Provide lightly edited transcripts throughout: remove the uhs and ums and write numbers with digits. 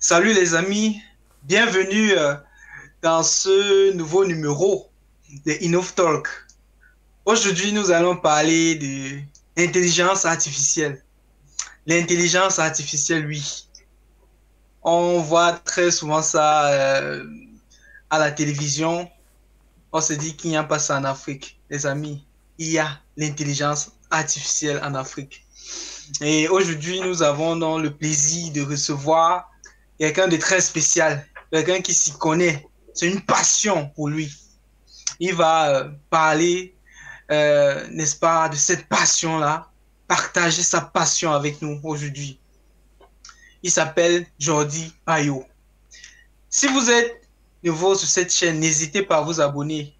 Salut les amis, bienvenue dans ce nouveau numéro de Innov Talk. Aujourd'hui, nous allons parler de l'intelligence artificielle. L'intelligence artificielle, oui. On voit très souvent ça à la télévision. On se dit qu'il n'y a pas ça en Afrique. Les amis, il y a l'intelligence artificielle en Afrique. Et aujourd'hui, nous avons donc le plaisir de recevoir quelqu'un de très spécial, quelqu'un qui s'y connaît. C'est une passion pour lui. Il va parler, n'est-ce pas, de cette passion-là, partager sa passion avec nous aujourd'hui. Il s'appelle Jordi Bayo. Si vous êtes nouveau sur cette chaîne, n'hésitez pas à vous abonner.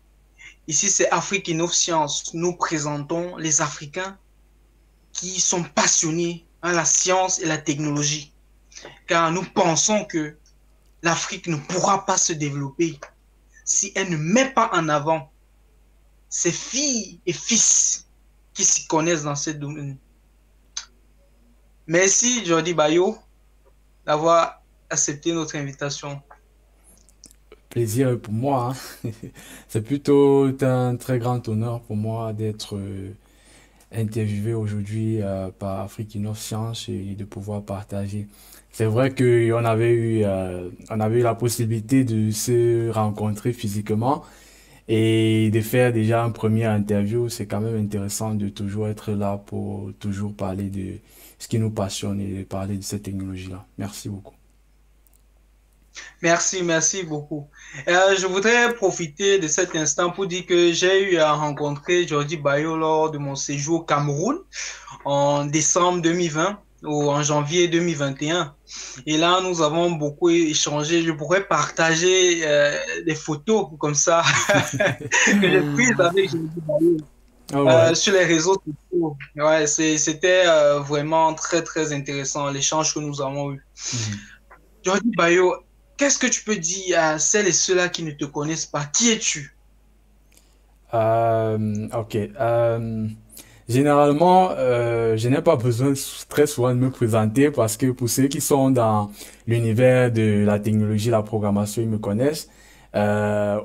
Ici, c'est Afrique Innov Science. Nous présentons les Africains qui sont passionnés à la science et la technologie. Car nous pensons que l'Afrique ne pourra pas se développer si elle ne met pas en avant ses filles et fils qui s'y connaissent dans ce domaine. Merci Jordi Bayo d'avoir accepté notre invitation. Plaisir pour moi, hein. C'est plutôt un très grand honneur pour moi d'être interviewé aujourd'hui par Afrique Innov Science et de pouvoir partager. C'est vrai on avait eu la possibilité de se rencontrer physiquement et de faire déjà un premier interview. C'est quand même intéressant de toujours être là pour toujours parler de ce qui nous passionne et de parler de cette technologie-là. Merci beaucoup. Merci beaucoup. Je voudrais profiter de cet instant pour dire que j'ai eu à rencontrer Jordi Bayo lors de mon séjour au Cameroun en décembre 2020 ou en janvier 2021. Et là, nous avons beaucoup échangé. Je pourrais partager des photos comme ça que j'ai prises avec Jordi Bayo Ah ouais. sur les réseaux sociaux. Ouais, c'était vraiment très intéressant l'échange que nous avons eu. Mhm. Jordi Bayo, qu'est-ce que tu peux dire à celles et ceux-là qui ne te connaissent pas? Qui es-tu? Ok. Généralement, je n'ai pas besoin très souvent de me présenter parce que pour ceux qui sont dans l'univers de la technologie, la programmation, ils me connaissent.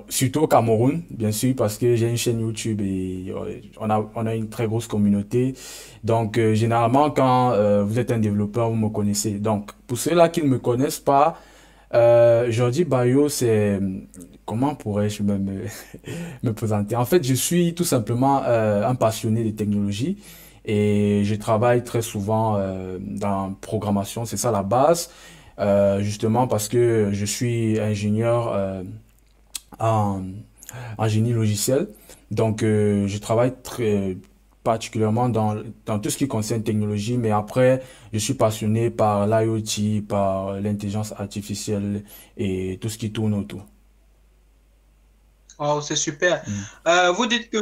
Surtout au Cameroun, bien sûr, parce que j'ai une chaîne YouTube et on a une très grosse communauté. Donc, généralement, quand vous êtes un développeur, vous me connaissez. Donc, pour ceux-là qui ne me connaissent pas, Jordi Bayo, c'est... Comment pourrais-je me présenter? En fait, je suis tout simplement un passionné de technologie et je travaille très souvent dans programmation, c'est ça la base, justement parce que je suis ingénieur en, en génie logiciel. Donc, je travaille très particulièrement dans tout ce qui concerne technologie, mais après, je suis passionné par l'IoT, par l'intelligence artificielle et tout ce qui tourne autour. Oh, c'est super. Mm. Vous dites que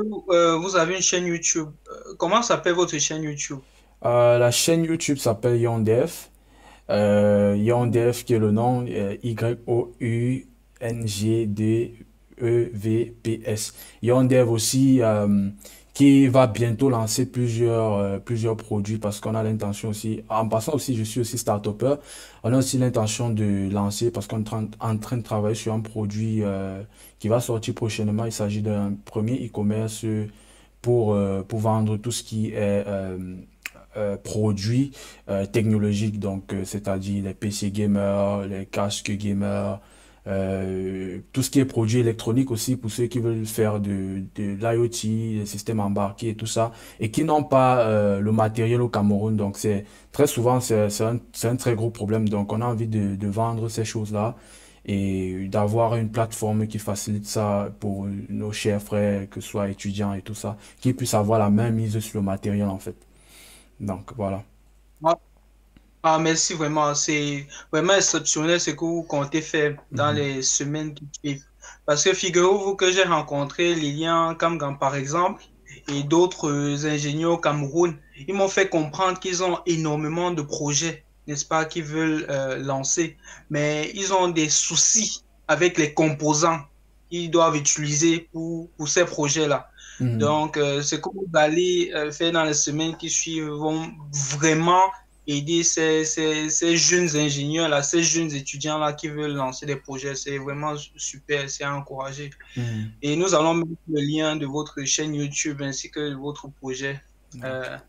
vous avez une chaîne YouTube. Comment s'appelle votre chaîne YouTube? La chaîne YouTube s'appelle YonDev. YonDev qui est le nom YOUNGDEVPS. YonDev aussi qui va bientôt lancer plusieurs produits parce qu'on a l'intention aussi, en passant aussi, je suis aussi start-upper, on a aussi l'intention de lancer parce qu'on est en train de travailler sur un produit qui va sortir prochainement. Il s'agit d'un premier e-commerce pour vendre tout ce qui est produits technologiques, donc c'est-à-dire les PC gamers, les casques gamers, tout ce qui est produits électroniques aussi pour ceux qui veulent faire de l'IoT, des systèmes embarqués et tout ça, et qui n'ont pas le matériel au Cameroun. Donc c'est très souvent c'est un très gros problème. Donc on a envie de vendre ces choses-là et d'avoir une plateforme qui facilite ça pour nos chers frères, que ce soit étudiants et tout ça, qui puissent avoir la main mise sur le matériel en fait. Donc voilà. Ah, ah, merci vraiment. C'est vraiment exceptionnel ce que vous comptez faire dans Mhm. les semaines qui suivent. Parce que figurez-vous que j'ai rencontré Lilian Kamgan, par exemple, et d'autres ingénieurs au Cameroun. Ils m'ont fait comprendre qu'ils ont énormément de projets, n'est-ce pas, qu'ils veulent lancer. Mais ils ont des soucis avec les composants qu'ils doivent utiliser pour ces projets-là. Mhm. Donc, ce que vous allez faire dans les semaines qui suivent vont vraiment aider ces jeunes ingénieurs-là, ces jeunes étudiants-là qui veulent lancer des projets. C'est vraiment super, c'est à encourager. Mhm. Et nous allons mettre le lien de votre chaîne YouTube ainsi que de votre projet D'accord.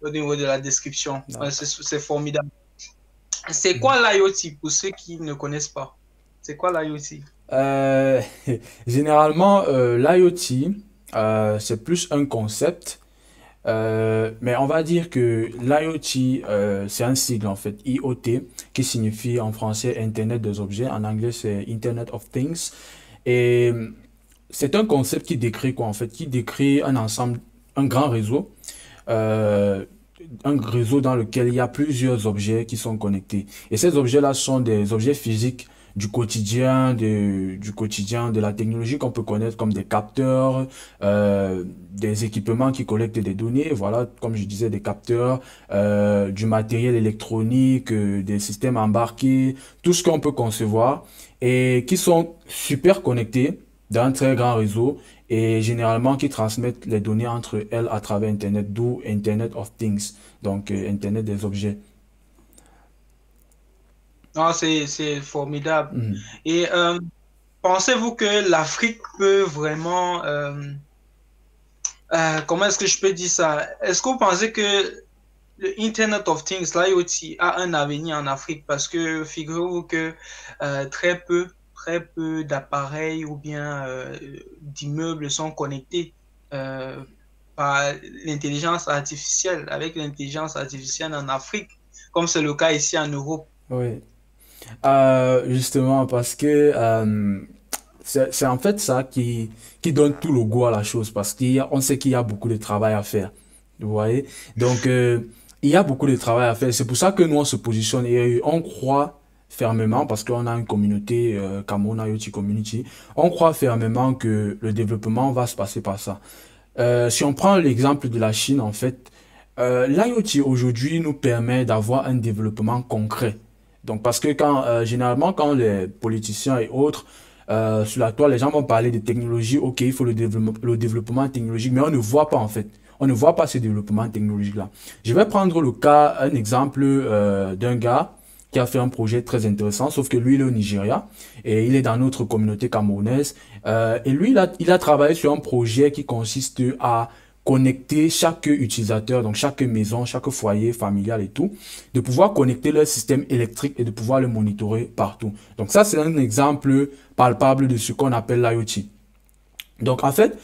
au niveau de la description. D'accord. C'est formidable. C'est Mhm. quoi l'IoT pour ceux qui ne connaissent pas? C'est quoi l'IoT? Euh, Généralement, l'IoT, c'est plus un concept. Mais on va dire que l'IoT, c'est un sigle en fait, IoT, qui signifie en français Internet des objets, en anglais c'est Internet of Things. Et c'est un concept qui décrit quoi en fait, qui décrit un ensemble, un grand réseau, euh, un réseau dans lequel il y a plusieurs objets qui sont connectés. Et ces objets-là sont des objets physiques du quotidien de la technologie qu'on peut connaître comme des capteurs, des équipements qui collectent des données, voilà, comme je disais, des capteurs, du matériel électronique, des systèmes embarqués, tout ce qu'on peut concevoir et qui sont super connectés dans un très grand réseau et généralement qui transmettent les données entre elles à travers Internet, d'où Internet of Things, donc Internet des objets. Ah, c'est formidable. Mhm. Et pensez-vous que l'Afrique peut vraiment, comment est-ce que je peux dire ça? Est-ce que vous pensez que le Internet of Things, l'IoT, a un avenir en Afrique? Parce que figurez-vous que très peu d'appareils ou bien d'immeubles sont connectés euh, par l'intelligence artificielle, avec l'intelligence artificielle en Afrique, comme c'est le cas ici en Europe. Oui. Justement, parce que c'est en fait ça qui donne tout le goût à la chose, parce on sait qu'il y a beaucoup de travail à faire. Vous voyez? Donc, il y a beaucoup de travail à faire. C'est pour ça que nous, on se positionne et on croit fermement, parce qu'on a une communauté, Cameroun IoT Community, on croit fermement que le développement va se passer par ça. Si on prend l'exemple de la Chine, en fait, l'IoT aujourd'hui nous permet d'avoir un développement concret. Donc, parce que généralement, quand les politiciens et autres, sur la toile, les gens vont parler de technologie, ok, il faut le développement technologique, mais on ne voit pas en fait. On ne voit pas ce développement technologique-là. Je vais prendre le cas, un exemple d'un gars qui a fait un projet très intéressant, sauf que lui, il est au Nigeria et il est dans notre communauté camerounaise. Et lui, il a travaillé sur un projet qui consiste à connecter chaque utilisateur, donc chaque maison, chaque foyer familial et tout, de pouvoir connecter leur système électrique et de pouvoir le monitorer partout. Donc ça, c'est un exemple palpable de ce qu'on appelle l'IoT. Donc en fait,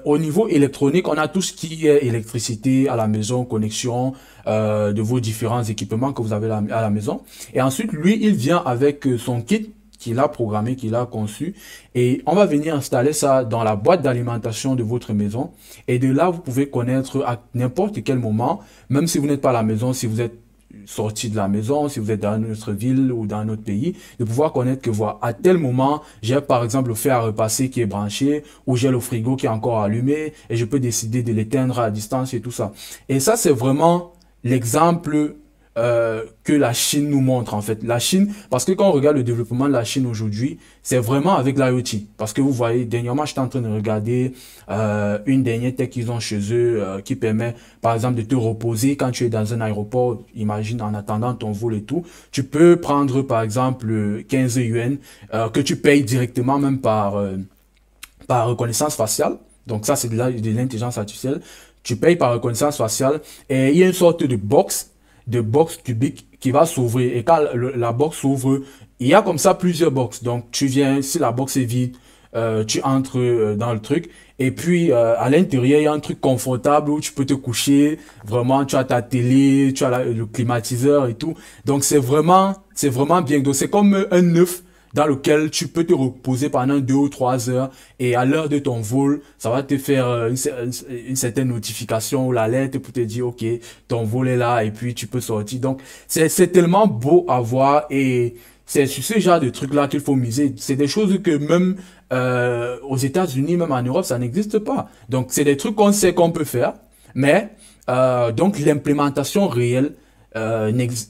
au niveau électronique, on a tout ce qui est électricité à la maison, connexion de vos différents équipements que vous avez à la maison. Et ensuite, lui, il vient avec son kit qu'il a programmé, qu'il a conçu, et on va venir installer ça dans la boîte d'alimentation de votre maison. Et de là, vous pouvez connaître à n'importe quel moment, même si vous n'êtes pas à la maison, si vous êtes sorti de la maison, si vous êtes dans une autre ville ou dans un autre pays, de pouvoir connaître que voilà, à tel moment, j'ai par exemple le fer à repasser qui est branché, ou j'ai le frigo qui est encore allumé, et je peux décider de l'éteindre à distance et tout ça. Et ça, c'est vraiment l'exemple que la Chine nous montre en fait. La Chine, parce que quand on regarde le développement de la Chine aujourd'hui, c'est vraiment avec l'IoT. Parce que vous voyez, dernièrement, j'étais en train de regarder une dernière tech qu'ils ont chez eux qui permet, par exemple, de te reposer quand tu es dans un aéroport. Imagine en attendant ton vol et tout. Tu peux prendre, par exemple, 15 yuan que tu payes directement même par reconnaissance faciale. Donc ça, c'est de l'intelligence artificielle. Tu payes par reconnaissance faciale et il y a une sorte de box cubique qui va s'ouvrir. Et quand la box s'ouvre, il y a comme ça plusieurs boxes. Donc tu viens, si la box est vide, tu entres dans le truc. Et puis à l'intérieur, il y a un truc confortable où tu peux te coucher. Vraiment, tu as ta télé, tu as le climatiseur et tout. Donc c'est vraiment bien. Donc c'est comme un œuf dans lequel tu peux te reposer pendant 2 ou 3 heures et à l'heure de ton vol, ça va te faire une certaine notification ou l'alerte pour te dire, ok, ton vol est là et puis tu peux sortir. Donc, c'est tellement beau à voir et c'est sur ce genre de trucs-là qu'il faut miser. C'est des choses que même aux États-Unis, même en Europe, ça n'existe pas. Donc, c'est des trucs qu'on sait qu'on peut faire, mais donc l'implémentation réelle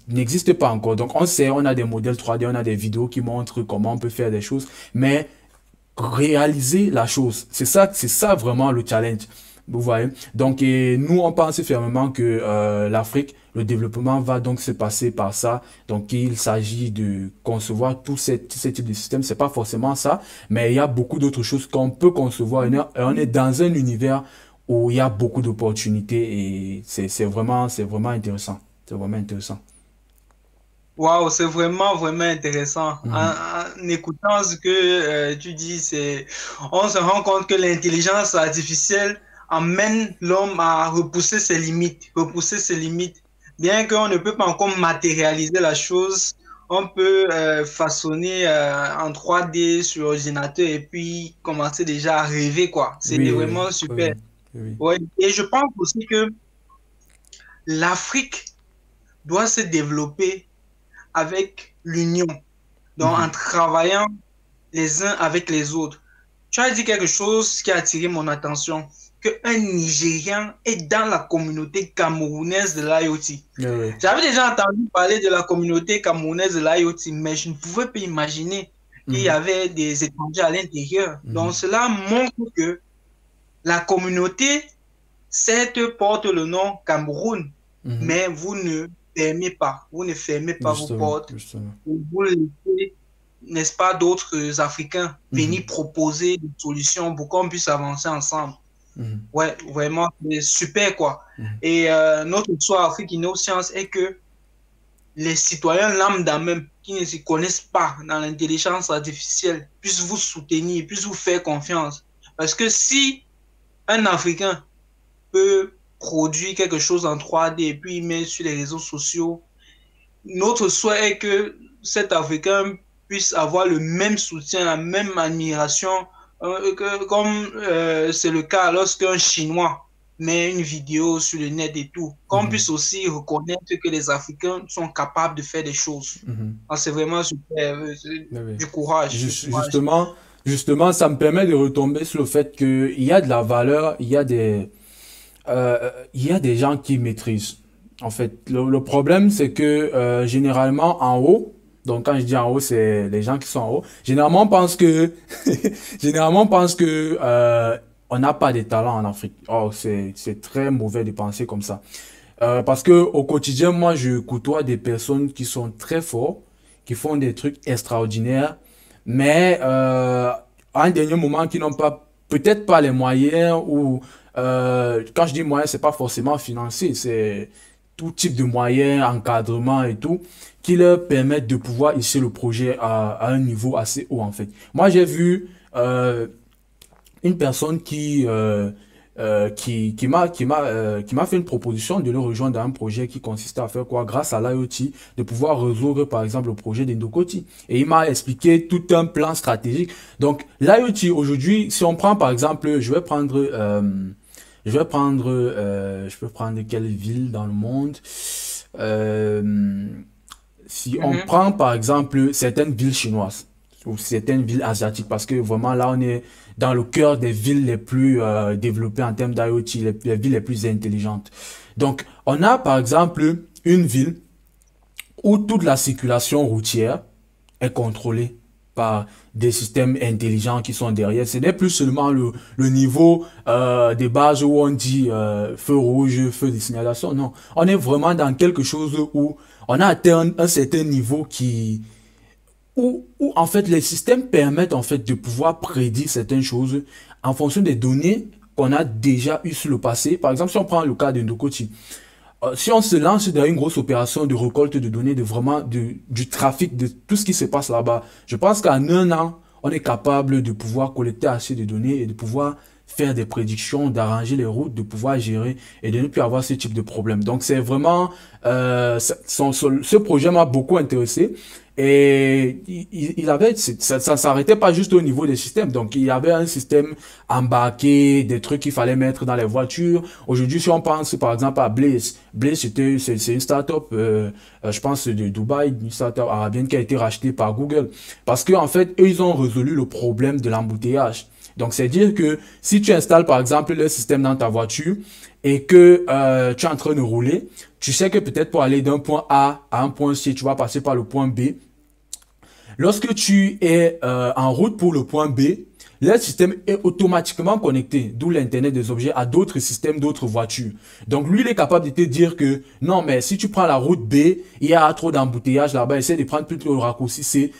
n'existe pas encore. Donc on sait, on a des modèles 3D, on a des vidéos qui montrent comment on peut faire des choses, mais réaliser la chose, c'est ça vraiment le challenge. Vous voyez. Donc nous on pense fermement que l'Afrique Le développement va donc se passer par ça. Donc, il s'agit de concevoir tout ce type de système. C'est pas forcément ça, mais il y a beaucoup d'autres choses qu'on peut concevoir. On est dans un univers où il y a beaucoup d'opportunités et c'est vraiment intéressant. C'est vraiment intéressant. Waouh, c'est vraiment, vraiment intéressant. Mhm. En écoutant ce que tu dis, on se rend compte que l'intelligence artificielle emmène l'homme à repousser ses limites, repousser ses limites. Bien qu'on ne peut pas encore matérialiser la chose, on peut façonner en 3D sur ordinateur et puis commencer déjà à rêver, quoi. C'est Oui, oui, vraiment oui, super. oui, oui. Ouais. Et je pense aussi que l'Afrique doit se développer avec l'union, donc en Mhm. travaillant les uns avec les autres. Tu as dit quelque chose qui a attiré mon attention, qu'un Nigérian est dans la communauté camerounaise de l'IoT. Oui, oui. J'avais déjà entendu parler de la communauté camerounaise de l'IoT, mais je ne pouvais pas imaginer qu'il y Mhm. avait des étrangers à l'intérieur. Donc Mhm. cela montre que la communauté, certes, porte le nom Cameroun, Mhm. mais vous ne fermez pas vos Justement, portes, justement. vous laissez, n'est-ce pas, d'autres Africains venir Mhm. proposer des solutions pour qu'on puisse avancer ensemble. Mhm. Ouais, vraiment, c'est super, quoi. Mhm. Et notre histoire Afrique Innocence est que les citoyens lambda même qui ne se connaissent pas dans l'intelligence artificielle puissent vous soutenir, puissent vous faire confiance. Parce que si un Africain peut produire quelque chose en 3D et puis il met sur les réseaux sociaux, notre souhait est que cet Africain puisse avoir le même soutien, la même admiration, comme c'est le cas lorsqu'un Chinois met une vidéo sur le net et tout, qu'on Mhm. puisse aussi reconnaître que les Africains sont capables de faire des choses. Mhm. Ah, c'est vraiment super, Oui, oui. du courage, du courage. Justement, justement, ça me permet de retomber sur le fait qu'il y a de la valeur, il y a des gens qui maîtrisent. En fait, le problème, c'est que généralement en haut, donc quand je dis en haut, c'est les gens qui sont en haut, généralement on pense que, généralement on pense que on n'a pas de talent en Afrique. Oh, c'est très mauvais de penser comme ça. Parce que au quotidien, moi, je côtoie des personnes qui sont très forts, qui font des trucs extraordinaires, mais à un dernier moment, qui n'ont pas, peut-être pas les moyens ou quand je dis moyens, c'est pas forcément financier, c'est tout type de moyens, encadrement et tout, qui leur permettent de pouvoir hisser le projet à un niveau assez haut en fait. Moi, j'ai vu une personne qui m'a fait une proposition de le rejoindre dans un projet qui consistait à faire quoi grâce à l'IoT de pouvoir résoudre par exemple le projet d'Indocoti et il m'a expliqué tout un plan stratégique. Donc l'IoT aujourd'hui, si on prend par exemple, je peux prendre quelle ville dans le monde. Euh, Si on Mhm. prend par exemple certaines villes chinoises ou certaines villes asiatiques, parce que vraiment là on est dans le cœur des villes les plus développées en termes d'IoT, les villes les plus intelligentes. Donc on a par exemple une ville où toute la circulation routière est contrôlée par des systèmes intelligents qui sont derrière. Ce n'est plus seulement le niveau des bases où on dit feu rouge, feu de signalisation. Non, on est vraiment dans quelque chose où on a atteint un certain niveau où en fait les systèmes permettent en fait de pouvoir prédire certaines choses en fonction des données qu'on a déjà eues sur le passé. Par exemple, si on prend le cas de Ndokoti, si on se lance dans une grosse opération de récolte de données, du trafic, de tout ce qui se passe là-bas, je pense qu'en un an, on est capable de pouvoir collecter assez de données et de pouvoir faire des prédictions, d'arranger les routes, de pouvoir gérer et de ne plus avoir ce type de problème. Donc c'est vraiment, ce projet m'a beaucoup intéressé et il avait, ça s'arrêtait pas juste au niveau des systèmes. Donc il y avait un système embarqué, des trucs qu'il fallait mettre dans les voitures. Aujourd'hui, si on pense par exemple à Blaze, c'est une start-up, je pense de Dubaï, une start-up arabienne qui a été rachetée par Google. Parce que en fait, eux, ils ont résolu le problème de l'embouteillage. Donc, c'est dire que si tu installes par exemple le système dans ta voiture et que tu es en train de rouler, tu sais que peut-être pour aller d'un point A à un point C, tu vas passer par le point B. Lorsque tu es en route pour le point B, leur système est automatiquement connecté, d'où l'Internet des objets, à d'autres systèmes, d'autres voitures. Donc lui, il est capable de te dire que non, mais si tu prends la route B, il y a trop d'embouteillage là-bas, essaie de prendre plutôt le raccourci C.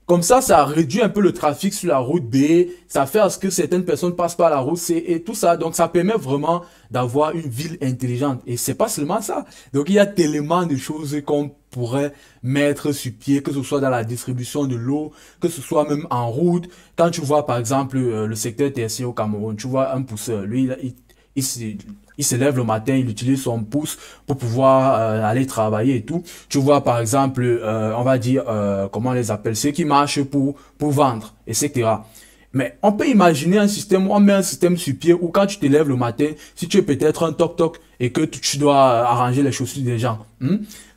Comme ça réduit un peu le trafic sur la route B, ça fait à ce que certaines personnes passent par la route C et tout ça. Donc ça permet vraiment d'avoir une ville intelligente. Et c'est pas seulement ça. Donc il y a tellement de choses qu'on pourrait mettre sur pied, que ce soit dans la distribution de l'eau, que ce soit même en route. Quand tu vois par exemple le secteur tertiaire au Cameroun, tu vois un pousseur, lui il se, il se lève le matin, il utilise son pouce pour pouvoir aller travailler et tout. Tu vois par exemple, on va dire, comment on les appelle, ceux qui marchent pour vendre, etc. Mais on peut imaginer un système, on met un système sur pied où quand tu te lèves le matin, si tu es peut-être un toc-toc et que tu dois arranger les chaussures des gens,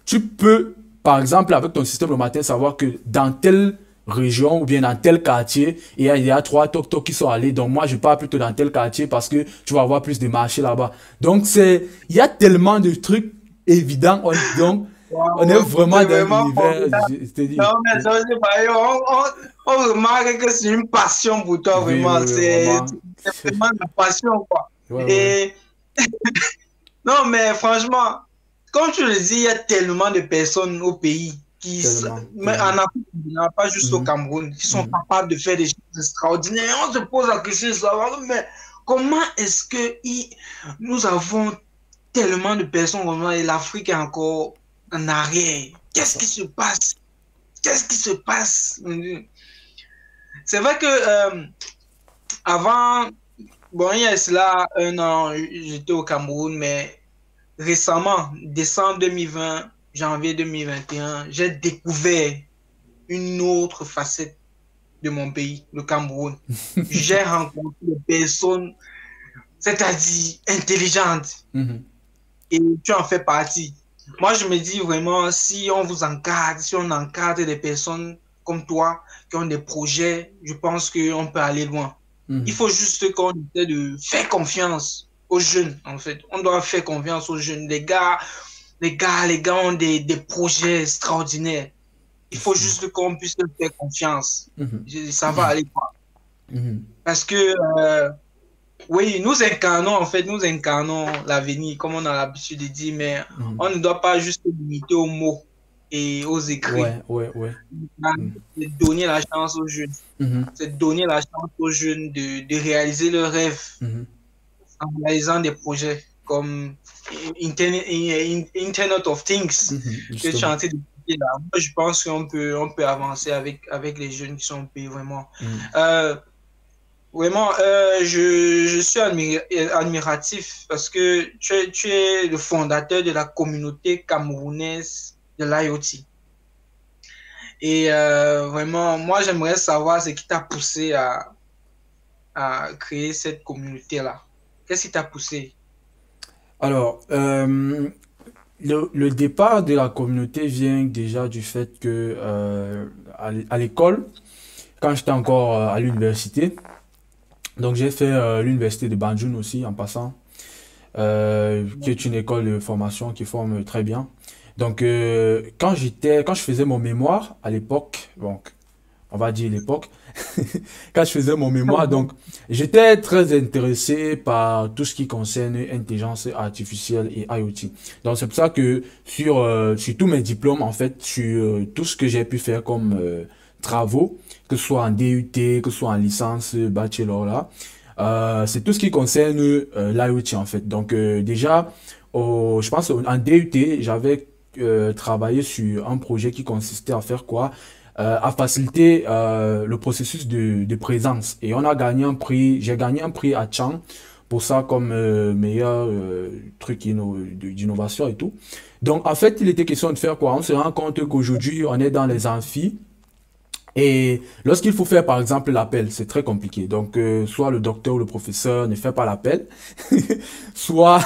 tu peux, par exemple, avec ton système le matin, savoir que dans telle région ou bien dans tel quartier, il y a 3 toc-toc qui sont allés. Donc moi, je pars plutôt dans tel quartier parce que tu vas avoir plus de marchés là-bas. Donc il y a tellement de trucs évidents. Donc, on est Wow, vraiment c'est dans vraiment l'univers, formidable. je te dis. Non, mais ça, c'est pas, on remarque que c'est une passion pour toi, Oui, oui, vraiment. oui, C'est vraiment. vraiment une passion, quoi. Ouais, ouais, Et non, mais franchement, comme tu le dis, il y a tellement de personnes au pays tellement, mais tellement. en Afrique, pas juste au Mhm, Cameroun, qui sont mhm. capables de faire des choses extraordinaires. Et on se pose la question de savoir, mais comment est-ce que nous avons tellement de personnes comme ça et l'Afrique est encore en arrière? C'est Qu'est-ce ça. qui se passe? Qu'est-ce qui se passe? C'est vrai que avant, bon, il y a cela 1 an, j'étais au Cameroun, mais récemment, décembre 2020, janvier 2021, j'ai découvert une autre facette de mon pays, le Cameroun. J'ai rencontré des personnes, c'est-à-dire intelligentes, Mhm. et tu en fais partie. Moi, je me dis vraiment, si on vous encadre, si on encadre des personnes comme toi qui ont des projets, je pense qu'on peut aller loin. Il Mhm. faut juste qu'on essaie de faire confiance aux jeunes, en fait. On doit faire confiance aux jeunes. Les gars ont des projets extraordinaires. Il faut Justement. juste qu'on puisse leur faire confiance. Mhm. Ça va aller, quoi. Mhm. Parce que, oui, nous incarnons l'avenir, comme on a l'habitude de dire, mais Mhm. on ne doit pas juste se limiter aux mots et aux écrits. Ouais, ouais, ouais. Mhm. C'est donner la chance aux jeunes. Mhm. C'est donner la chance aux jeunes de réaliser leurs rêves Mhm. en réalisant des projets comme Internet of Things Mhm. que tu es Justement. en train de expliquer là. Moi, je pense qu'on peut avancer avec les jeunes qui sont au pays, vraiment. Mhm. Euh, Vraiment, je suis admiratif parce que tu es le fondateur de la communauté camerounaise de l'IoT. Et vraiment, moi, j'aimerais savoir ce qui t'a poussé à créer cette communauté-là. Qu'est-ce qui t'a poussé? Alors, le départ de la communauté vient déjà du fait que à l'école, quand j'étais encore à l'université, donc j'ai fait l'université de Banjul aussi en passant, qui est une école de formation qui forme très bien. Donc quand je faisais mon mémoire à l'époque, donc on va dire l'époque, quand je faisais mon mémoire, donc j'étais très intéressé par tout ce qui concerne intelligence artificielle et IoT. Donc c'est pour ça que sur tous mes diplômes, en fait, sur tout ce que j'ai pu faire comme travaux, que ce soit en DUT, que ce soit en licence, bachelor là, c'est tout ce qui concerne l'IoT en fait. Donc déjà, je pense en DUT, j'avais travaillé sur un projet qui consistait à faire quoi? À faciliter le processus de présence. Et on a gagné un prix, j'ai gagné un prix à Chang pour ça comme meilleur truc d'innovation et tout. Donc en fait, il était question de faire quoi? On se rend compte qu'aujourd'hui, on est dans les amphis et lorsqu'il faut faire par exemple l'appel, c'est très compliqué. Donc soit le docteur ou le professeur ne fait pas l'appel, soit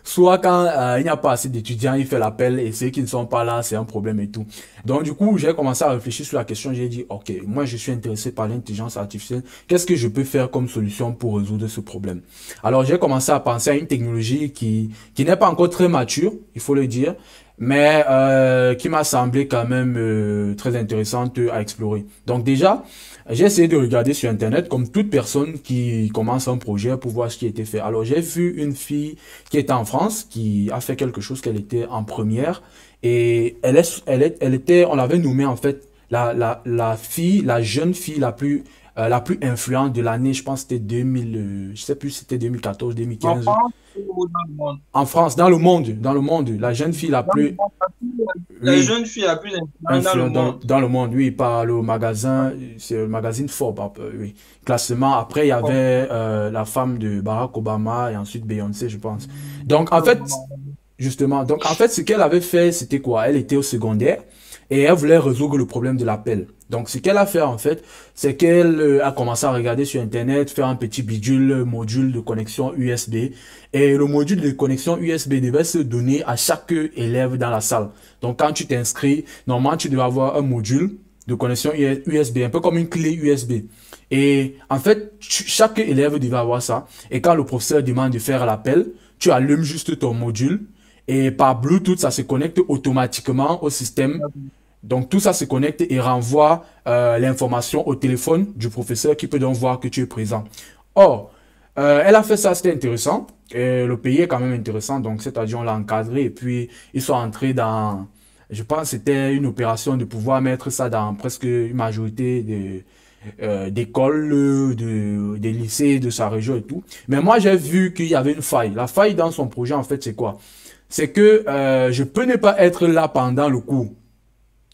soit quand il n'y a pas assez d'étudiants, il fait l'appel et ceux qui ne sont pas là, c'est un problème et tout. Donc du coup, j'ai commencé à réfléchir sur la question, j'ai dit, ok, moi je suis intéressé par l'intelligence artificielle, qu'est-ce que je peux faire comme solution pour résoudre ce problème? Alors j'ai commencé à penser à une technologie qui n'est pas encore très mature, il faut le dire, mais qui m'a semblé quand même très intéressante à explorer. Donc déjà, j'ai essayé de regarder sur Internet comme toute personne qui commence un projet pour voir ce qui a été fait. Alors j'ai vu une fille qui était en France, qui a fait quelque chose qu'elle était en première et elle était, on l'avait nommée en fait la jeune fille la plus influente de l'année. Je pense que c'était 2000, je sais plus si c'était 2014, En 2015. France ou dans le monde? En France, dans le monde, la jeune fille la Dans le plus, monde, la oui, jeune fille la plus influente dans le influent monde. dans le monde, oui, par le magazin, c'est le magazine Forbes, oui. Classement. Après, il y Bon, avait la femme de Barack Obama et ensuite Beyoncé, je pense. Donc, en fait, justement, donc en fait, ce qu'elle avait fait, c'était quoi? Elle était au secondaire et elle voulait résoudre le problème de l'appel. Donc, ce qu'elle a fait, en fait, c'est qu'elle a commencé à regarder sur Internet, faire un petit bidule, module de connexion USB. Et le module de connexion USB devait se donner à chaque élève dans la salle. Donc, quand tu t'inscris, normalement, tu devais avoir un module de connexion USB, un peu comme une clé USB. Et en fait, chaque élève devait avoir ça. Et quand le professeur demande de faire l'appel, tu allumes juste ton module et par Bluetooth, ça se connecte automatiquement au système. Donc tout ça se connecte et renvoie l'information au téléphone du professeur qui peut donc voir que tu es présent. Or, elle a fait ça, c'était intéressant. Et le pays est quand même intéressant, donc c'est-à-dire on l'a encadré et puis ils sont entrés dans, je pense que c'était une opération de pouvoir mettre ça dans presque une majorité d'écoles, des lycées de sa région et tout. Mais moi j'ai vu qu'il y avait une faille. La faille dans son projet en fait c'est quoi? C'est que je peux ne pas être là pendant le cours.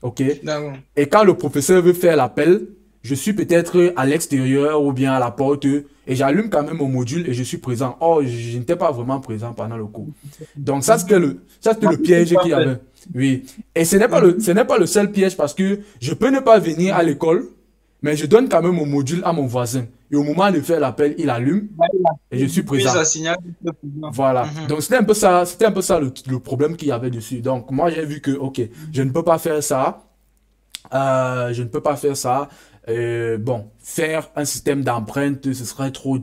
OK? d'accord. Et quand le professeur veut faire l'appel, je suis peut-être à l'extérieur ou bien à la porte et j'allume quand même mon module et je suis présent. Oh, je n'étais pas vraiment présent pendant le cours. Donc ça c'était Moi, le je sais piège pas qu'il y faire. avait. Oui. Et Mhm. ce n'est pas le seul piège parce que je peux ne pas venir à l'école, mais je donne quand même mon module à mon voisin. Et au moment de faire l'appel, il allume Ouais, il a et je suis puis présent. ça signale le président. Voilà. Mhm. Donc c'était un peu ça le problème qu'il y avait dessus. Donc moi j'ai vu que ok, je ne peux pas faire ça. Je ne peux pas faire ça. Bon, faire un système d'empreinte, ce serait trop.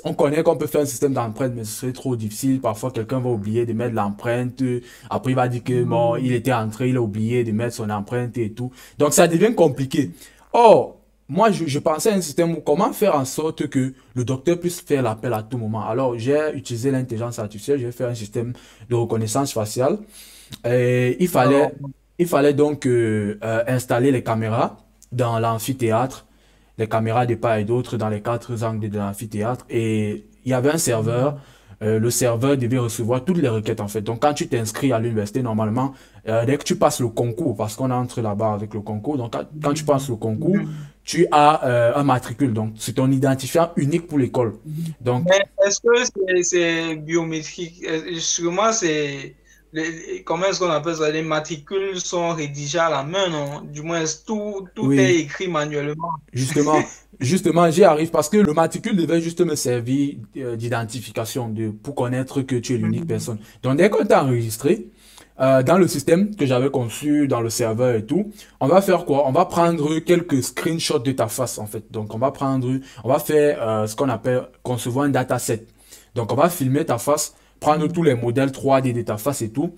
On connaît qu'on peut faire un système d'empreinte, mais ce serait trop difficile. Parfois, quelqu'un va oublier de mettre l'empreinte. Après, il va dire que bon, il était entré, il a oublié de mettre son empreinte et tout. Donc, ça devient compliqué. Or, moi, je pensais à un système où comment faire en sorte que le docteur puisse faire l'appel à tout moment. Alors, j'ai utilisé l'intelligence artificielle, j'ai fait un système de reconnaissance faciale. Et Alors, il fallait donc installer les caméras dans l'amphithéâtre, les caméras de part et d'autre dans les quatre angles de l'amphithéâtre. Et il y avait un serveur. Le serveur devait recevoir toutes les requêtes en fait. Donc quand tu t'inscris à l'université, normalement, dès que tu passes le concours, parce qu'on entre là-bas avec le concours, donc quand tu passes le concours, tu as un matricule. Donc c'est ton identifiant unique pour l'école. Donc mais est-ce que c'est biométrique? Sûrement, comment est-ce qu'on appelle ça? Les matricules sont rédigées à la main, non? Du moins, tout est oui, écrit manuellement. justement, justement, j'y arrive parce que le matricule devait juste me servir d'identification pour connaître que tu es l'unique personne. Donc, dès qu'on t'a enregistré, dans le système que j'avais conçu, dans le serveur et tout, on va faire quoi? On va prendre quelques screenshots de ta face, en fait. Donc, on va faire ce qu'on appelle concevoir un dataset. Donc, on va filmer ta face, prendre tous les modèles 3D de ta face et tout,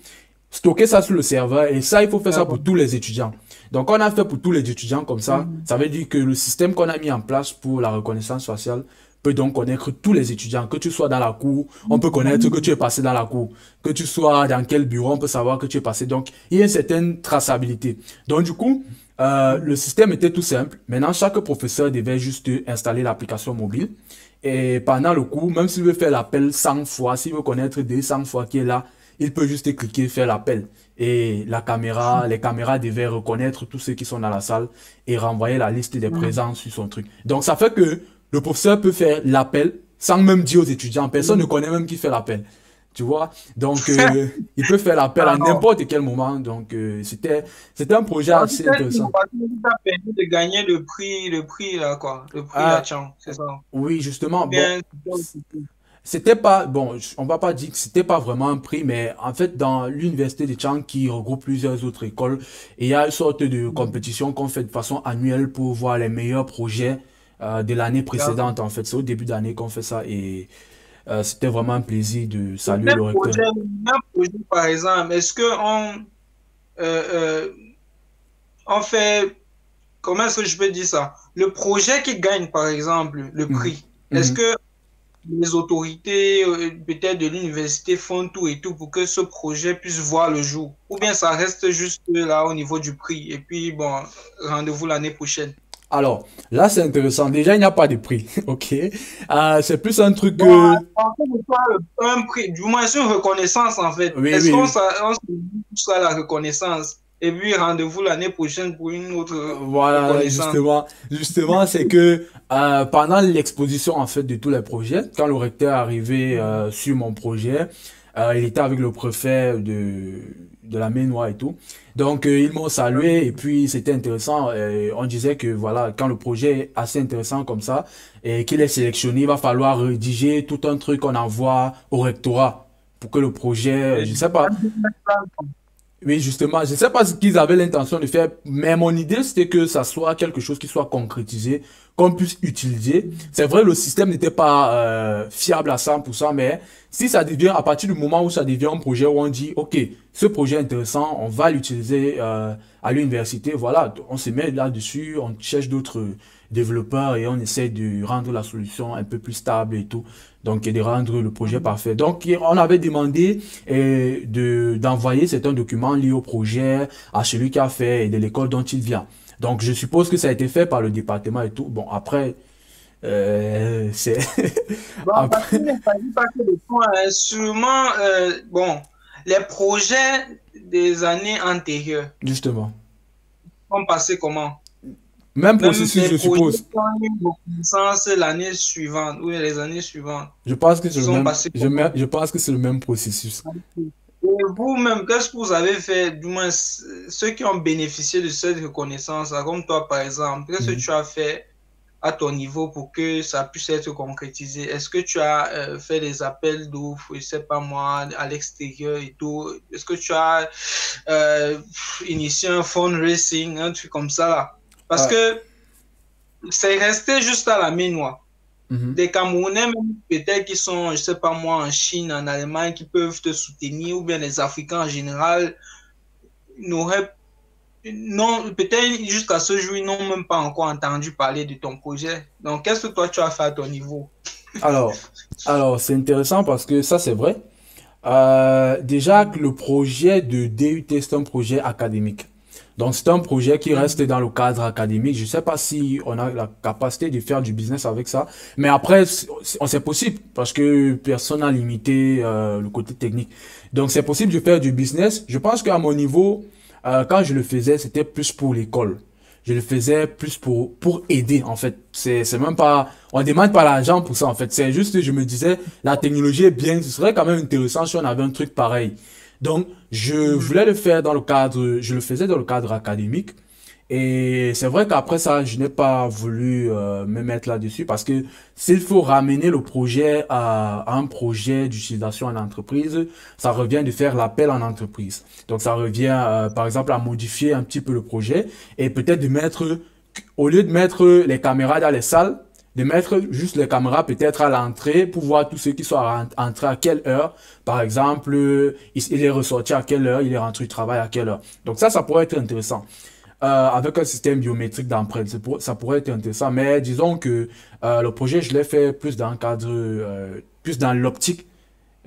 stocker ça sur le serveur et ça, il faut faire ça pour D'accord. tous les étudiants. Donc, on a fait pour tous les étudiants comme Mhm. ça veut dire que le système qu'on a mis en place pour la reconnaissance faciale peut donc connaître tous les étudiants. Que tu sois dans la cour, on peut connaître que tu es passé dans la cour. Que tu sois dans quel bureau, on peut savoir que tu es passé. Donc, il y a une certaine traçabilité. Donc, du coup, le système était tout simple. Maintenant, chaque professeur devait juste installer l'application mobile. Et pendant le cours, même s'il veut faire l'appel 100 fois, s'il veut connaître 200 fois qui est là, il peut juste cliquer, faire l'appel. Et les caméras devaient reconnaître tous ceux qui sont dans la salle et renvoyer la liste des Mhm. présents sur son truc. Donc ça fait que le professeur peut faire l'appel sans même dire aux étudiants. Personne ne connaît même qui fait l'appel. Tu vois? Donc il peut faire l'appel à Alors, n'importe quel moment. Donc c'était un projet donc, assez cette intéressant. innovation qui t'a permis de gagner le prix là, quoi. Le prix Ah, Latchon, c'est ça. oui, justement. Ou Bon, bien, c'est pas autre chose. C'était pas, bon, on va pas dire que c'était pas vraiment un prix, mais en fait, dans l'université de Chang, qui regroupe plusieurs autres écoles, il y a une sorte de compétition qu'on fait de façon annuelle pour voir les meilleurs projets de l'année D'accord. précédente. En fait, c'est au début d'année qu'on fait ça et c'était vraiment un plaisir de Et saluer le recteur. un projet, par exemple, est-ce que euh, on fait, comment est-ce que je peux dire ça? Le projet qui gagne, par exemple, le Mhm. prix, est-ce Mhm. que les autorités, peut-être de l'université, font tout et tout pour que ce projet puisse voir le jour? Ou bien ça reste juste là au niveau du prix et puis, bon, rendez-vous l'année prochaine. Alors, là, c'est intéressant. Déjà, il n'y a pas de prix, ok? C'est plus un truc Bon, que... en fait, un prix, du moins c'est une reconnaissance en fait. Oui, Est-ce qu'on oui, on se dit à la reconnaissance et puis rendez-vous l'année prochaine pour une autre voilà, reconnaissance? justement, c'est que pendant l'exposition en fait de tous les projets, quand le recteur est arrivé sur mon projet, il était avec le préfet de la Maine-Noire et tout. Donc ils m'ont salué et puis c'était intéressant. On disait que voilà, quand le projet est assez intéressant comme ça et qu'il est sélectionné, il va falloir rédiger tout un truc qu'on envoie au rectorat pour que le projet, je sais pas, oui, justement, je ne sais pas ce qu'ils avaient l'intention de faire, mais mon idée, c'était que ça soit quelque chose qui soit concrétisé, qu'on puisse utiliser. C'est vrai, le système n'était pas fiable à 100%, mais si ça devient, à partir du moment où ça devient un projet où on dit, OK, ce projet est intéressant, on va l'utiliser à l'université, voilà, on se met là-dessus, on cherche d'autres développeurs et on essaie de rendre la solution un peu plus stable et tout, donc et de rendre le projet parfait. Donc, on avait demandé d'envoyer certains documents liés au projet à celui qui a fait et de l'école dont il vient. Donc je suppose que ça a été fait par le département et tout. Bon après c'est Bon, parce qu'il après ne s'agit pas que de toi, hein. Sûrement, bon, les projets des années antérieures justement sont passés comment? même Même processus les je projets suppose. qui ont eu beaucoup de sens l'année suivante ou les années suivantes Je pense que c'est le sont même passés comment? je pense que c'est le même processus. Et vous-même, qu'est-ce que vous avez fait, du moins ceux qui ont bénéficié de cette reconnaissance, là, comme toi par exemple, qu'est-ce que Mhm. tu as fait à ton niveau pour que ça puisse être concrétisé? Est-ce que tu as fait des appels d'offres, je sais pas moi, à l'extérieur et tout? Est-ce que tu as euh, initié un fundraising, un truc comme ça là? Parce Euh, que c'est resté juste à la main. mhm. Des Camerounais, même peut-être qui sont, je sais pas moi, en Chine, en Allemagne, qui peuvent te soutenir, ou bien les Africains en général, n'auraient, non, peut-être jusqu'à ce jour, ils n'ont même pas encore entendu parler de ton projet. Donc, qu'est-ce que toi, tu as fait à ton niveau? Alors c'est intéressant parce que ça c'est vrai. Déjà que le projet de DUT c'est un projet académique. Donc c'est un projet qui reste Mhm. dans le cadre académique. Je sais pas si on a la capacité de faire du business avec ça, mais après c'est possible parce que personne n'a limité le côté technique. Donc c'est possible de faire du business. Je pense qu'à mon niveau, quand je le faisais, c'était plus pour l'école. Je le faisais plus pour aider en fait. C'est même pas, on demande pas l'argent pour ça en fait. C'est juste je me disais la technologie est bien, ce serait quand même intéressant si on avait un truc pareil. Donc, je Mhm. voulais le faire dans le cadre, je le faisais dans le cadre académique. Et c'est vrai qu'après ça, je n'ai pas voulu me mettre là-dessus parce que s'il faut ramener le projet à un projet d'utilisation en entreprise, ça revient de faire l'appel en entreprise. Donc ça revient par exemple à modifier un petit peu le projet et peut-être de mettre, au lieu de mettre les caméras dans les salles, de mettre juste les caméras peut-être à l'entrée pour voir tous ceux qui sont entrés à quelle heure. Par exemple, il est ressorti à quelle heure, il est rentré du travail à quelle heure. Donc ça pourrait être intéressant avec un système biométrique d'empreinte. Ça pourrait être intéressant, mais disons que le projet, je l'ai fait plus dans le cadre, plus dans l'optique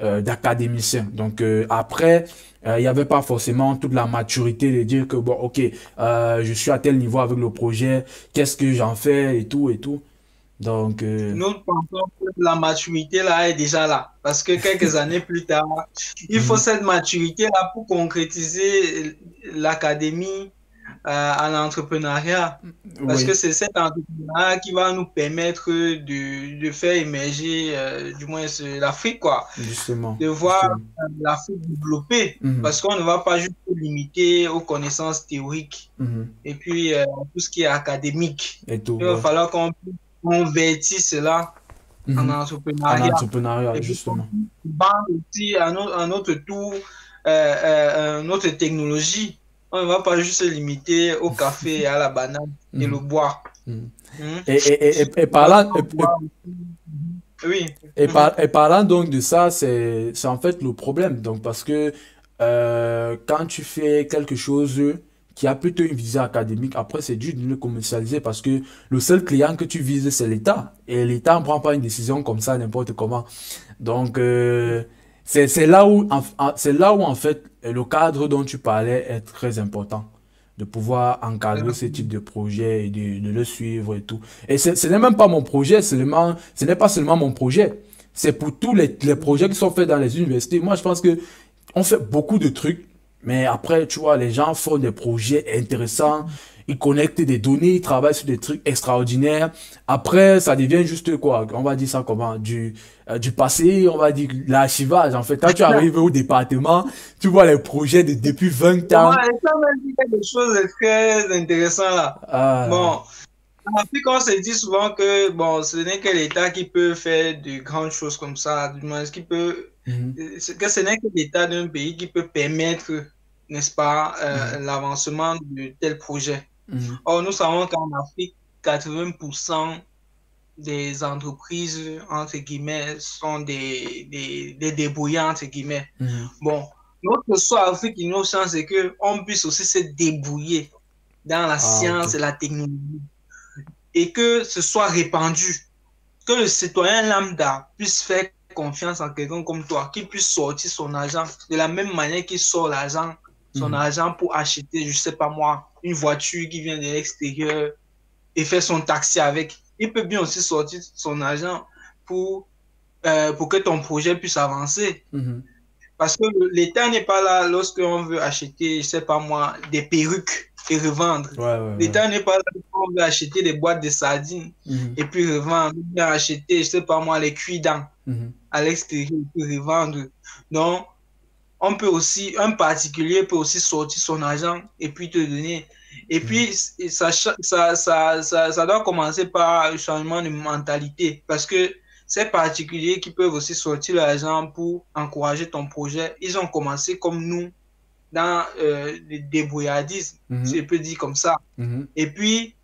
d'académicien. Donc après, il n'y avait pas forcément toute la maturité de dire que, bon, ok, je suis à tel niveau avec le projet, qu'est-ce que j'en fais et tout et tout. Donc, Nous pensons que la maturité là est déjà là. Parce que quelques années plus tard, il faut mhm, cette maturité là pour concrétiser l'académie à l'entrepreneuriat. Parce que oui, c'est cet entrepreneuriat qui va nous permettre de faire émerger, du moins, l'Afrique, quoi. justement, De voir justement. l'Afrique développer. Mhm, Parce qu'on ne va pas juste se limiter aux connaissances théoriques mhm, et puis tout ce qui est académique. et tout, Il va ouais. falloir qu'on puisse convertir cela en En entrepreneuriat. entrepreneuriat, Et puis, on justement. vend aussi à notre tour notre technologie. On ne va pas juste se limiter au café, à la banane et le Mhm, bois. mhm. Mhm. Et On parlant, doit voir aussi. Oui. Mhm. et parlant donc de ça, c'est en fait le problème. Donc, parce que quand tu fais quelque chose qui a plutôt une visée académique, après c'est dur de le commercialiser parce que le seul client que tu vises, c'est l'État. Et l'État ne prend pas une décision comme ça n'importe comment. Donc, c'est là où, c'est là où en fait le cadre dont tu parlais est très important. De pouvoir encadrer ce type de projet et de le suivre et tout. Et ce n'est même pas mon projet, seulement, ce n'est pas seulement mon projet. C'est pour tous les projets qui sont faits dans les universités. Moi, je pense que on fait beaucoup de trucs, mais après, tu vois, les gens font des projets intéressants, ils connectent des données, ils travaillent sur des trucs extraordinaires. Après, ça devient juste quoi? On va dire ça comment? Du passé, on va dire l'archivage. En fait, quand tu arrives au département, tu vois les projets de depuis 20 Comment ans. ça m'a dit quelque chose de très intéressant là. Ah, Bon, en Afrique, on se dit souvent que bon, ce n'est que l'État qui peut faire de grandes choses comme ça, du moins, qui peut, mhm, que ce n'est que l'État d'un pays qui peut permettre, n'est-ce pas, mhm, l'avancement de tels projets. mhm, Or, nous savons qu'en Afrique, 80% des entreprises, entre guillemets, sont des débrouillants, entre guillemets. mhm. Bon, notre soit Afrique Innocence, c'est qu'on puisse aussi se débrouiller dans la Ah, ok. science et la technologie et que ce soit répandu, que le citoyen lambda puisse faire confiance en quelqu'un comme toi, qui puisse sortir son argent de la même manière qu'il sort l'argent, son Mhm, argent pour acheter, je sais pas moi, une voiture qui vient de l'extérieur et faire son taxi avec. Il peut bien aussi sortir son argent pour que ton projet puisse avancer. mhm. Parce que l'État n'est pas là lorsqu'on veut acheter, je sais pas moi, des perruques et revendre. Ouais, ouais, ouais. L'État n'est pas là lorsqu'on veut acheter des boîtes de sardines Mhm, et puis revendre. Ou bien acheter, je sais pas moi, les cuits-dents mhm, à l'extérieur et puis revendre. Donc, on peut aussi, un particulier peut aussi sortir son argent et puis te donner. Et mhm. puis, ça doit commencer par un changement de mentalité. Parce que ces particuliers qui peuvent aussi sortir l'argent pour encourager ton projet, ils ont commencé comme nous dans le débrouillardisme, si Mhm, je peux dire comme ça. mhm. Et puis,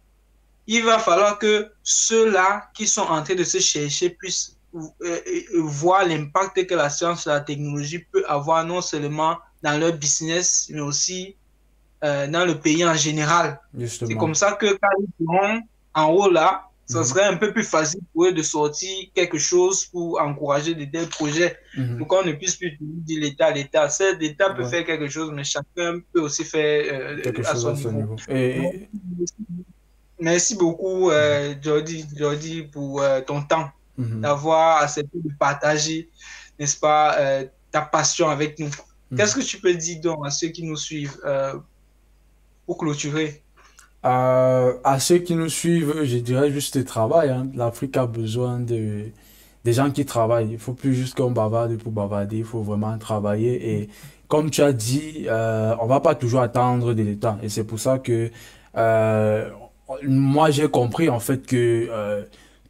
il va falloir que ceux-là qui sont en train de se chercher puissent voir l'impact que la science et la technologie peut avoir non seulement dans leur business, mais aussi dans le pays en général. C'est Justement. comme ça que quand ils seront en haut là, ça Mhm, serait un peu plus facile pour eux de sortir quelque chose pour encourager de tels projets. mhm. Pour qu'on ne puisse plus dire l'État, l'État. Certes, l'État peut Ouais, faire quelque chose, mais chacun peut aussi faire quelque à chose son à ce niveau. niveau. Merci beaucoup, Mhm, Jordi, pour ton temps, mhm, d'avoir accepté de partager, n'est-ce pas, ta passion avec nous. Qu'est-ce mhm. que tu peux dire donc à ceux qui nous suivent pour clôturer? À ceux qui nous suivent, je dirais juste le travail, hein. L'Afrique a besoin des gens qui travaillent. Il faut plus juste qu'on bavarde pour bavarder, il faut vraiment travailler. Et comme tu as dit, on va pas toujours attendre de l'État. Et c'est pour ça que euh, moi j'ai compris en fait que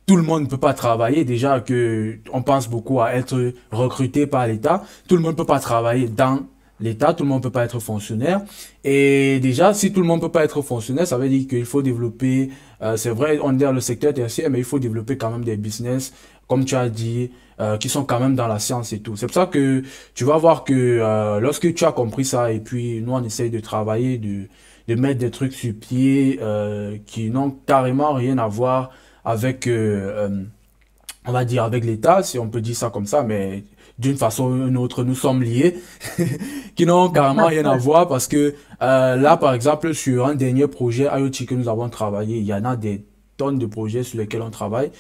tout le monde ne peut pas travailler. Déjà que on pense beaucoup à être recruté par l'État. Tout le monde ne peut pas travailler dans l'État, tout le monde ne peut pas être fonctionnaire. Et déjà, si tout le monde ne peut pas être fonctionnaire, ça veut dire qu'il faut développer, c'est vrai, on est dans le secteur tertiaire, mais il faut développer quand même des business, comme tu as dit, qui sont quand même dans la science et tout. C'est pour ça que tu vas voir que lorsque tu as compris ça, et puis nous, on essaye de travailler, de mettre des trucs sur pied qui n'ont carrément rien à voir avec on va dire avec l'État, si on peut dire ça comme ça, mais d'une façon ou d'une autre, nous sommes liés, qui n'ont carrément rien à voir parce que là, par exemple, sur un dernier projet IoT que nous avons travaillé, il y en a des tonnes de projets sur lesquels on travaille.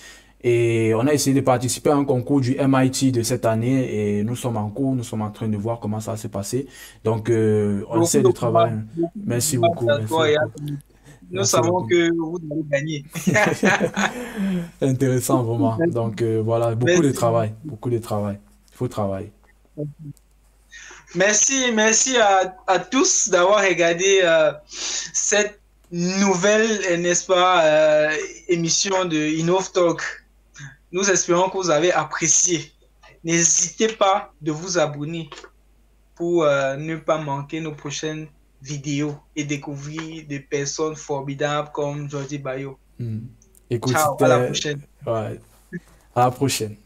Et on a essayé de participer à un concours du MIT de cette année et nous sommes en cours, nous sommes en train de voir comment ça s'est passé. Donc, on Beaucoup essaie de de courage, travailler. beaucoup de Merci courage beaucoup, à merci toi et à beaucoup, ton- Nous merci savons beaucoup. que vous allez gagner. Intéressant, vraiment. Donc, voilà, beaucoup de Merci. travail, beaucoup de travail. Il faut travailler. Merci à tous d'avoir regardé cette nouvelle, n'est-ce pas, émission de Innov Talk. Nous espérons que vous avez apprécié. N'hésitez pas de vous abonner pour ne pas manquer nos prochaines vidéos et découvrir des personnes formidables comme Jordi Bayo. Écoute, Ciao, à la c'était... prochaine. Ouais, à la prochaine.